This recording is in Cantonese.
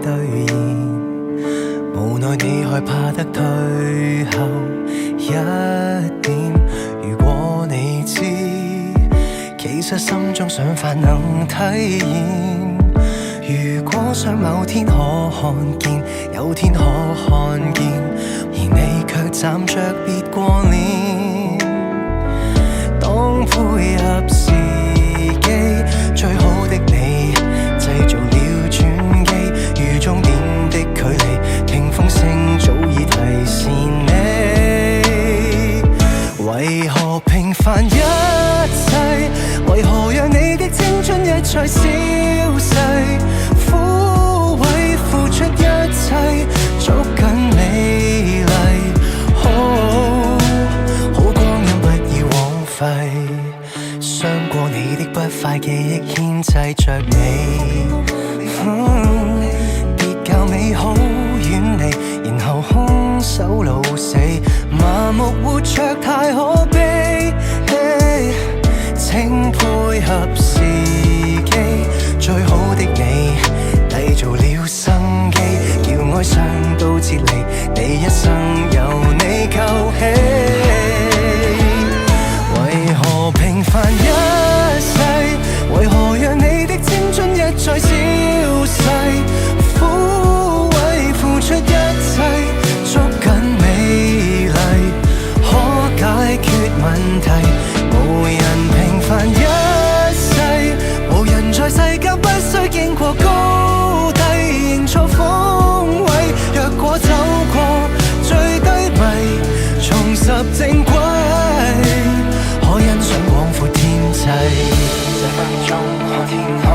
兌現，無奈你害怕得退後一點。如果你知，其實心中想法能體現。如果想某天可看見，有天可看見，而你卻站着別過臉。當配合時機，最好的你製造了轉機，與終點的距離，聽風聲早已提示你。為何平凡一切？為何讓你的青春一再消逝？枯萎付出一切，捉緊美麗。好光陰不要枉費，傷過你的不快記憶牽制着你。別教美好遠離，然後空手老死，麻木活着太可悲。請配合時機，最好的你締造了生機，叫哀傷都撤離，你一生由你救起。為何平凡一世？為何讓你的青春一再消逝？枯萎付出一切，捉緊美麗，可解決問題。無人平凡一世，無人在世間不需經過高低，認錯風位。若果走過最低迷，重拾正軌，可欣賞廣闊天際。這分鐘看天空。